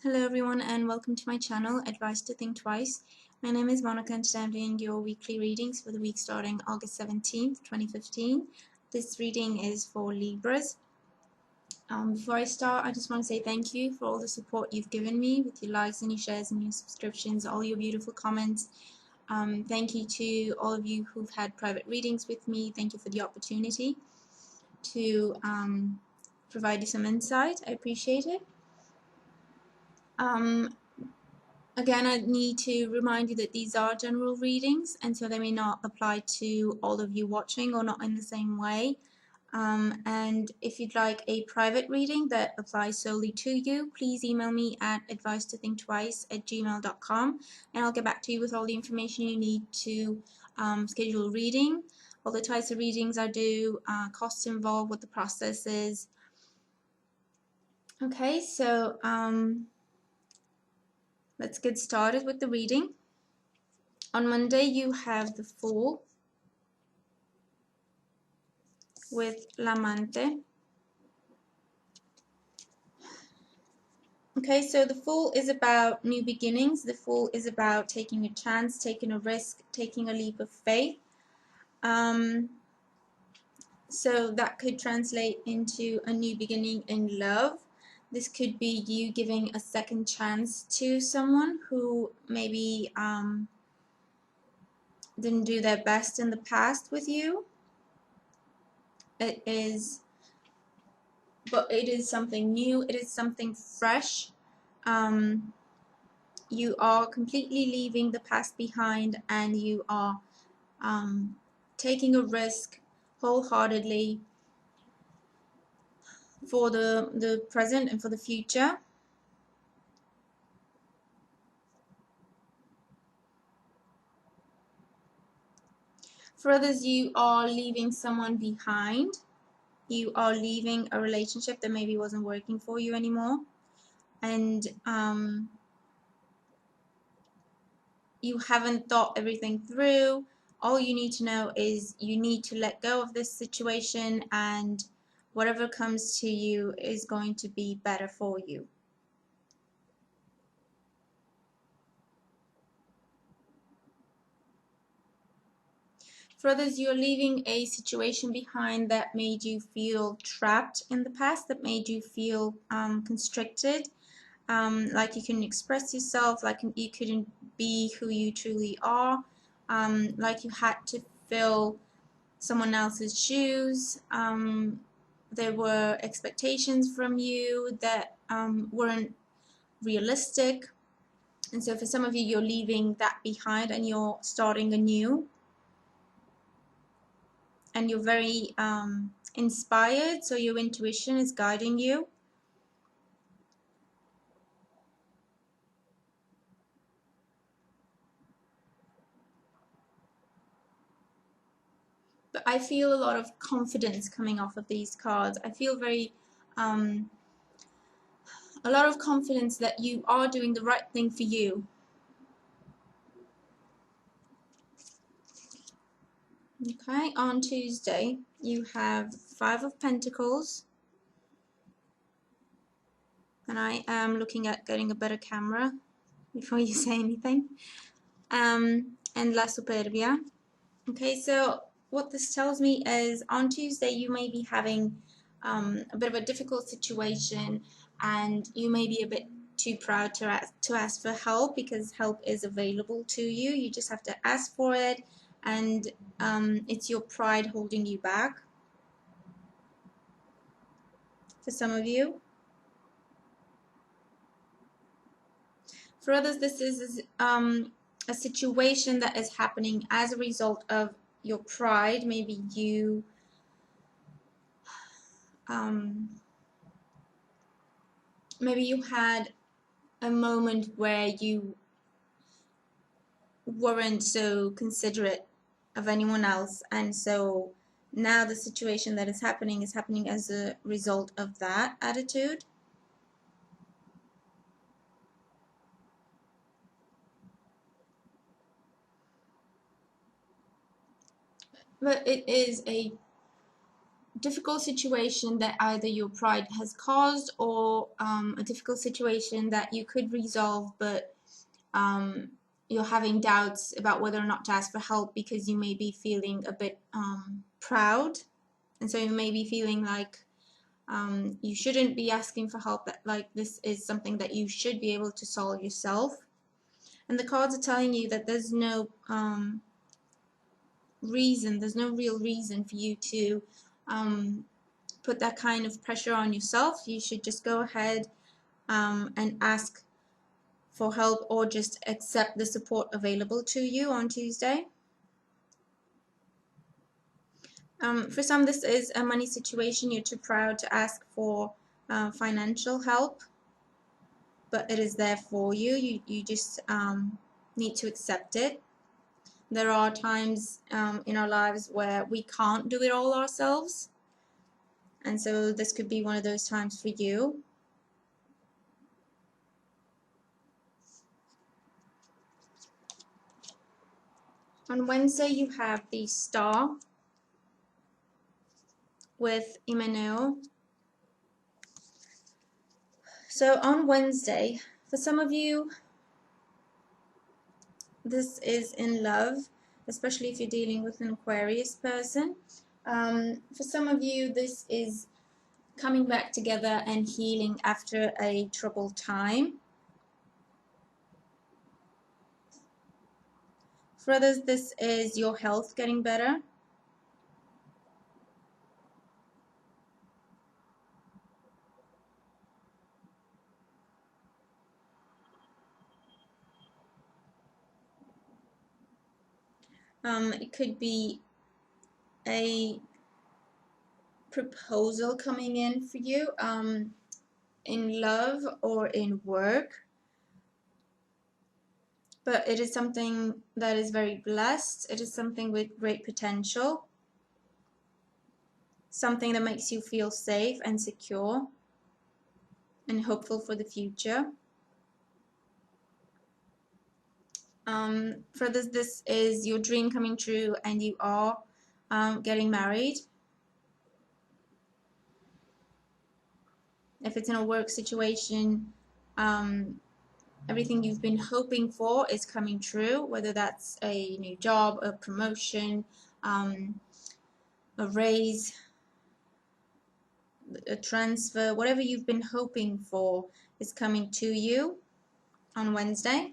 Hello everyone and welcome to my channel, Advice to Think Twice. My name is Monica and today I'm doing your weekly readings for the week starting August 17th, 2015. This reading is for Libras. Before I start, I just want to say thank you for all the support you've given me with your likes and your shares and your subscriptions, all your beautiful comments. Thank you to all of you who've had private readings with me. Thank you for the opportunity to provide you some insight. I appreciate it. Again, I need to remind you that these are general readings, and so they may not apply to all of you watching or not in the same way. And if you'd like a private reading that applies solely to you, please email me at advice2thinktwice@gmail.com and I'll get back to you with all the information you need to schedule a reading, all the types of readings I do, costs involved, what the process is. Okay, so let's get started with the reading. On Monday, you have the Fool with L'Amante. Okay, so the Fool is about new beginnings. The Fool is about taking a chance, taking a risk, taking a leap of faith. So that could translate into a new beginning in love. This could be you giving a second chance to someone who maybe didn't do their best in the past with you. But it is something new, it is something fresh. You are completely leaving the past behind and you are taking a risk wholeheartedly for the present and for the future. For others, you are leaving someone behind. You are leaving a relationship that maybe wasn't working for you anymore. And you haven't thought everything through. All you need to know is you need to let go of this situation, and whatever comes to you is going to be better for you. For others, you're leaving a situation behind that made you feel trapped in the past, that made you feel constricted, like you couldn't express yourself, like you couldn't be who you truly are, like you had to fill someone else's shoes. There were expectations from you that weren't realistic. And so for some of you, you're leaving that behind and you're starting anew. And you're very inspired, so your intuition is guiding you. But I feel a lot of confidence coming off of these cards. I feel very a lot of confidence that you are doing the right thing for you. Okay, on Tuesday you have Five of Pentacles, and I am looking at getting a better camera before you say anything, and La Superbia. Okay, so what this tells me is on Tuesday you may be having a bit of a difficult situation, and you may be a bit too proud to ask for help, because help is available to you. You just have to ask for it, and it's your pride holding you back for some of you. For others, this is a situation that is happening as a result of your pride. Maybe you maybe you had a moment where you weren't so considerate of anyone else, and so now the situation that is happening as a result of that attitude. But it is a difficult situation that either your pride has caused, or a difficult situation that you could resolve, but you're having doubts about whether or not to ask for help because you may be feeling a bit proud, and so you may be feeling like you shouldn't be asking for help, that like this is something that you should be able to solve yourself. And the cards are telling you that there's no there's no real reason for you to put that kind of pressure on yourself. You should just go ahead and ask for help, or just accept the support available to you on Tuesday. For some, this is a money situation. You're too proud to ask for financial help, but it is there for you. You just need to accept it. There are times in our lives where we can't do it all ourselves, and so this could be one of those times for you. On Wednesday, you have the Star with Imeneo. So on Wednesday, for some of you, this is in love, especially if you're dealing with an Aquarius person. For some of you, this is coming back together and healing after a troubled time. For others, this is your health getting better. It could be a proposal coming in for you in love or in work, but it is something that is very blessed. It is something with great potential, something that makes you feel safe and secure and hopeful for the future. For this is your dream coming true, and you are getting married. If it's in a work situation, everything you've been hoping for is coming true, whether that's a new job, a promotion, a raise, a transfer, whatever you've been hoping for is coming to you on Wednesday.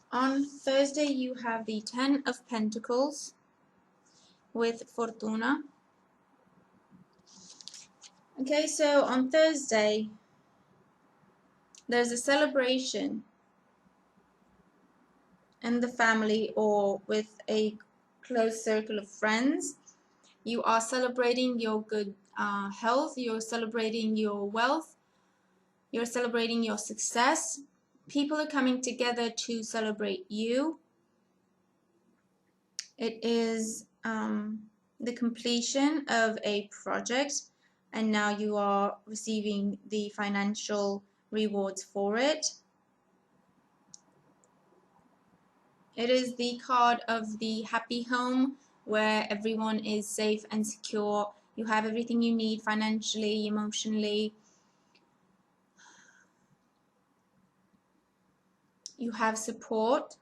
On Thursday, you have the Ten of Pentacles with Fortuna. Okay, so on Thursday, there's a celebration in the family or with a close circle of friends. You are celebrating your good health, you're celebrating your wealth, you're celebrating your success. People are coming together to celebrate you. It is the completion of a project, and now you are receiving the financial rewards for it. It is the card of the happy home, where everyone is safe and secure. You have everything you need financially, emotionally. You have support.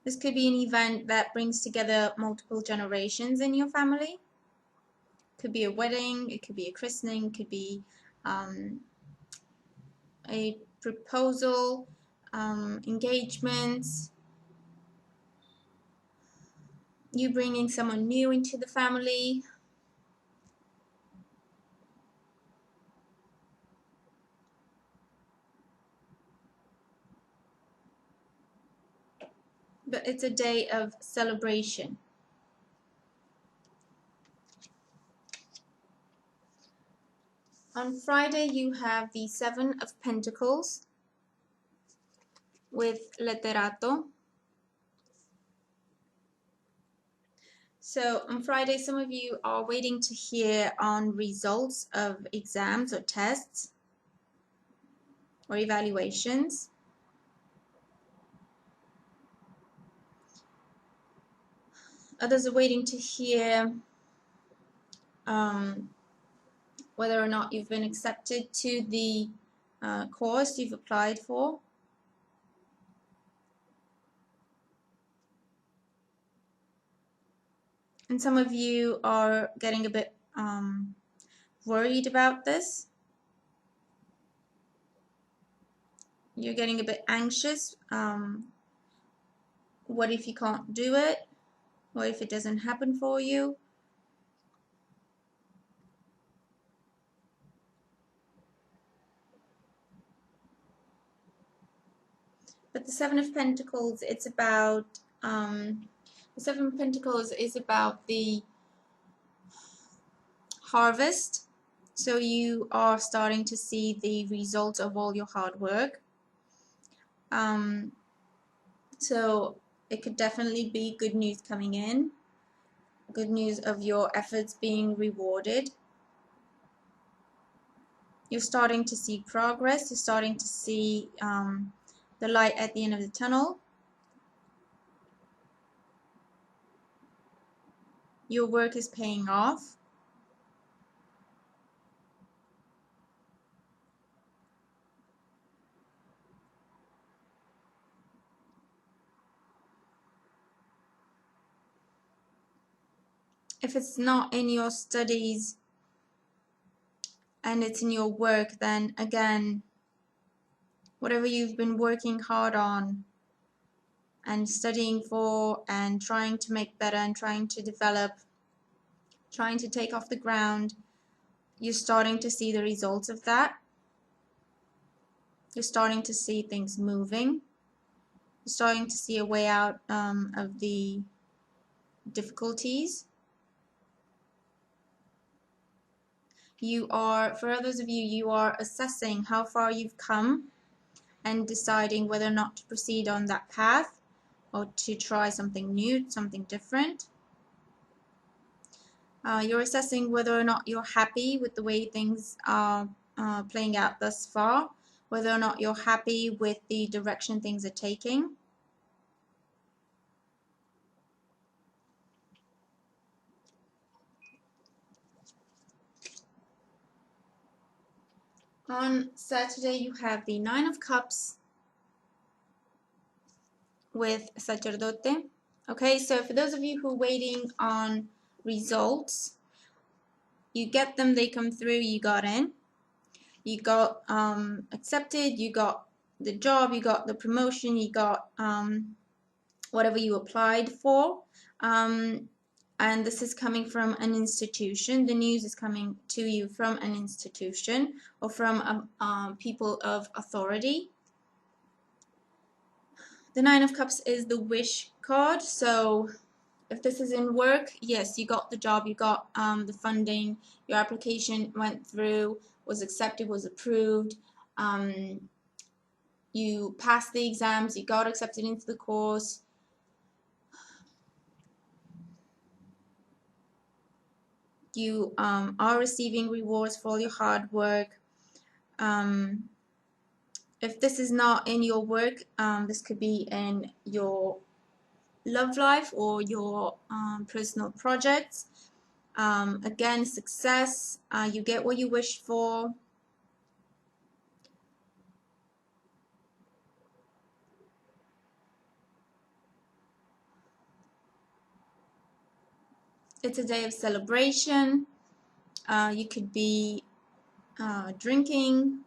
This could be an event that brings together multiple generations in your family. It could be a wedding, it could be a christening, it could be a proposal, engagements, you bringing someone new into the family. But it's a day of celebration. On Friday, you have the Seven of Pentacles with Letterato. So on Friday, some of you are waiting to hear on results of exams or tests. or evaluations. Others are waiting to hear whether or not you've been accepted to the course you've applied for. And some of you are getting a bit worried about this. You're getting a bit anxious. What if you can't do it? What if it doesn't happen for you? But the Seven of Pentacles, it's about the Seven of Pentacles is about the harvest. So you are starting to see the results of all your hard work. So it could definitely be good news coming in, good news of your efforts being rewarded. You're starting to see progress. You're starting to see the light at the end of the tunnel. Your work is paying off. If it's not in your studies and it's in your work, then again, whatever you've been working hard on and studying for and trying to make better and trying to develop, trying to take off the ground, you're starting to see the results of that. You're starting to see things moving. You're starting to see a way out of the difficulties. You are, for others of you, you are assessing how far you've come and deciding whether or not to proceed on that path or to try something new, something different. You're assessing whether or not you're happy with the way things are playing out thus far, whether or not you're happy with the direction things are taking. On Saturday, you have the Nine of Cups with Sacerdote. Okay, so for those of you who are waiting on results, you get them, they come through, you got in, you got accepted, you got the job, you got the promotion, you got whatever you applied for. And this is coming from an institution. The news is coming to you from an institution or from people of authority. The Nine of Cups is the wish card. So if this is in work, yes, you got the job, you got the funding, your application went through, was accepted, was approved. You passed the exams, you got accepted into the course. You are receiving rewards for all your hard work. If this is not in your work, this could be in your love life or your personal projects. Again, success, you get what you wish for. It's a day of celebration. You could be drinking.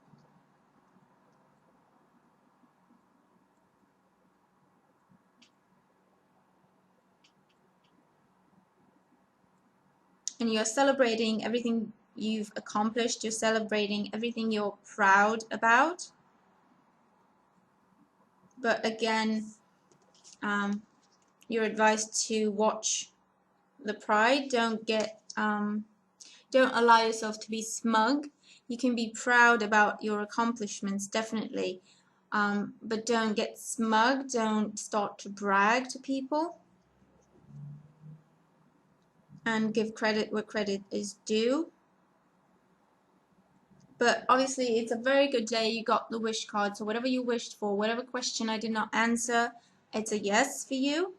And you're celebrating everything you've accomplished. You're celebrating everything you're proud about. But again, you're advised to watch the pride. Don't allow yourself to be smug. You can be proud about your accomplishments, definitely, but don't get smug. Don't start to brag to people, and give credit where credit is due. But obviously, it's a very good day. You got the wish card. So whatever you wished for, whatever question I did not answer, it's a yes for you.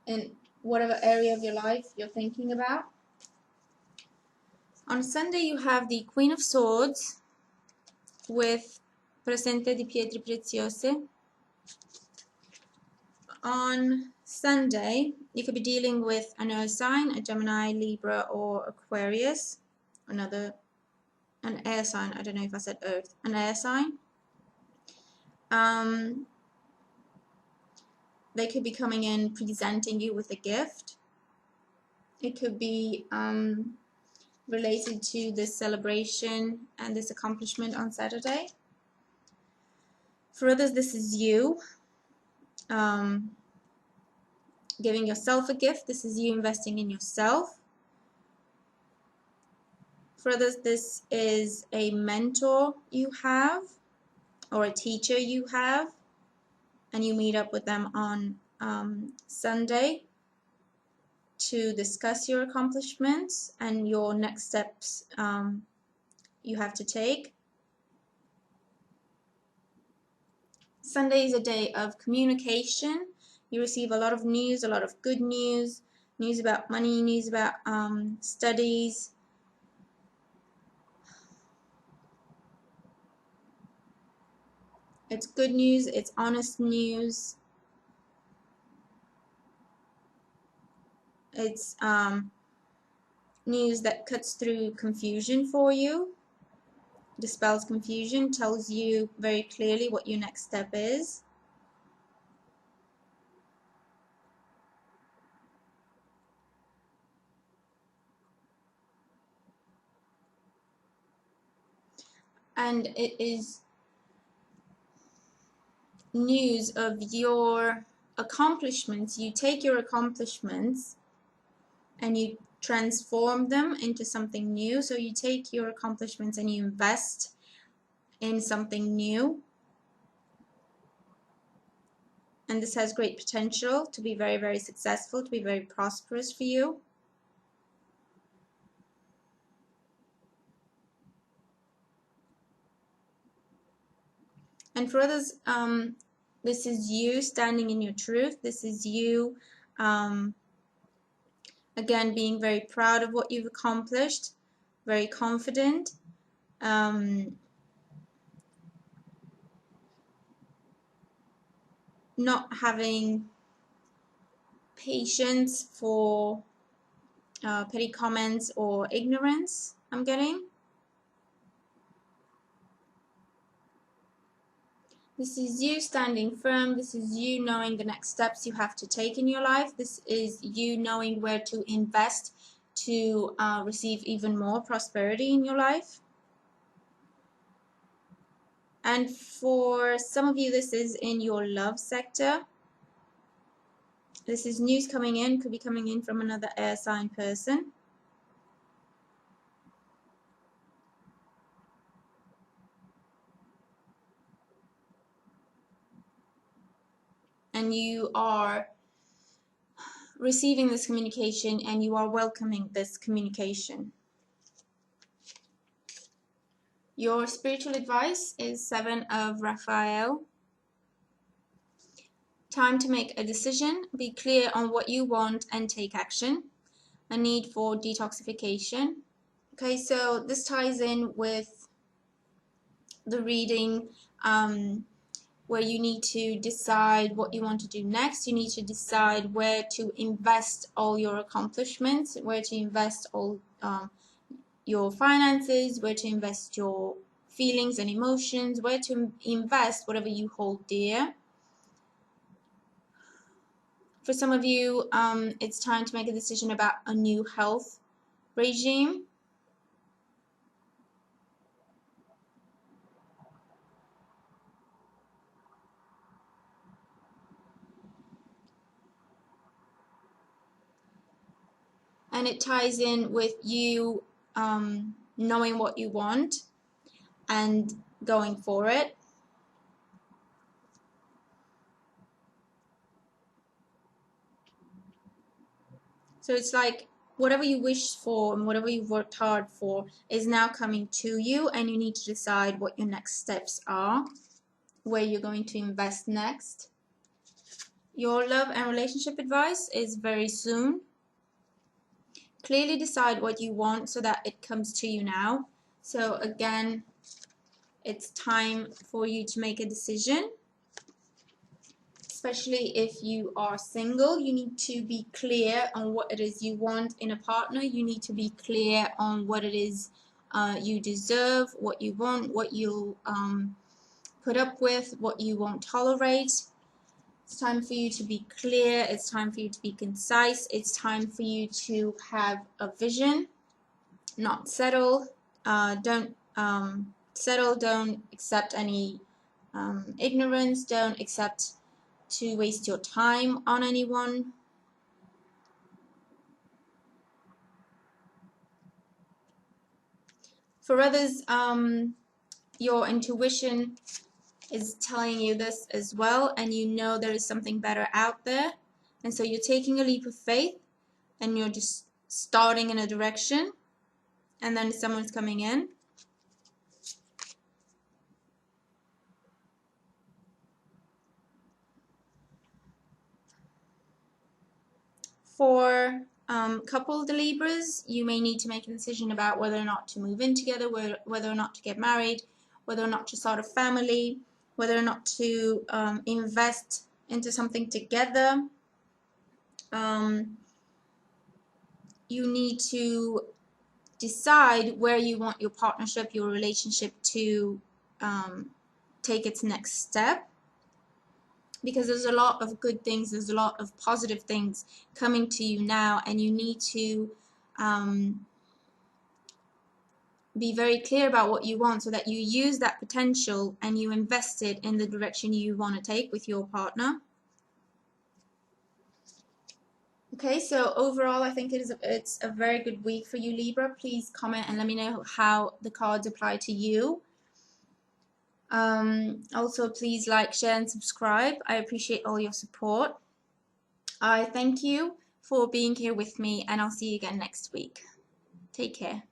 In whatever area of your life you're thinking about. On Sunday, you have the Queen of Swords with Presente di Pietre Preziose. On Sunday, you could be dealing with an earth sign, a Gemini, Libra, or Aquarius. An air sign. I don't know if I said earth. An air sign. They could be coming in presenting you with a gift. It could be related to this celebration and this accomplishment on Saturday. For others, this is you giving yourself a gift. This is you investing in yourself. For others, this is a mentor you have or a teacher you have, and you meet up with them on Sunday to discuss your accomplishments and your next steps you have to take. Sunday is a day of communication. You receive a lot of news, a lot of good news, news about money, news about studies. It's good news, it's honest news. It's news that cuts through confusion for you, dispels confusion, tells you very clearly what your next step is. And it is news of your accomplishments. You take your accomplishments and you transform them into something new. So you take your accomplishments and you invest in something new. And this has great potential to be very, very successful, to be very prosperous for you. And for others, this is you standing in your truth. This is you, again, being very proud of what you've accomplished, very confident. Not having patience for petty comments or ignorance, I'm getting. This is you standing firm. This is you knowing the next steps you have to take in your life. This is you knowing where to invest to receive even more prosperity in your life. And for some of you, this is in your love sector. This is news coming in, could be coming in from another air sign person. And you are receiving this communication and you are welcoming this communication. Your spiritual advice is 7 of Raphael. Time to make a decision. Be clear on what you want and take action. A need for detoxification. Okay, so this ties in with the reading where you need to decide what you want to do next. You need to decide where to invest all your accomplishments, where to invest all your finances, where to invest your feelings and emotions, where to invest whatever you hold dear. For some of you, it's time to make a decision about a new health regime. And it ties in with you knowing what you want and going for it. So it's like whatever you wished for and whatever you've worked hard for is now coming to you, and you need to decide what your next steps are, where you're going to invest next. Your love and relationship advice is very soon. Clearly decide what you want so that it comes to you now. So again, it's time for you to make a decision. Especially if you are single, you need to be clear on what it is you want in a partner. You need to be clear on what it is you deserve, what you want, what you'll put up with, what you won't tolerate. It's time for you to be clear. It's time for you to be concise. It's time for you to have a vision, not settle. Don't settle. Don't accept any ignorance. Don't accept to waste your time on anyone. For others, your intuition is telling you this as well, and you know there is something better out there, and so you're taking a leap of faith and you're just starting in a direction, and then someone's coming in. For couple the Libras, you may need to make a decision about whether or not to move in together, whether or not to get married, whether or not to start a family, whether or not to invest into something together. You need to decide where you want your partnership, your relationship to take its next step. Because there's a lot of good things, there's a lot of positive things coming to you now, and you need to be very clear about what you want so that you use that potential and you invest it in the direction you want to take with your partner. Okay, so overall I think it's a very good week for you, Libra. Please comment and let me know how the cards apply to you. Also, please like, share, and subscribe. I appreciate all your support. I thank you for being here with me, and I'll see you again next week. Take care.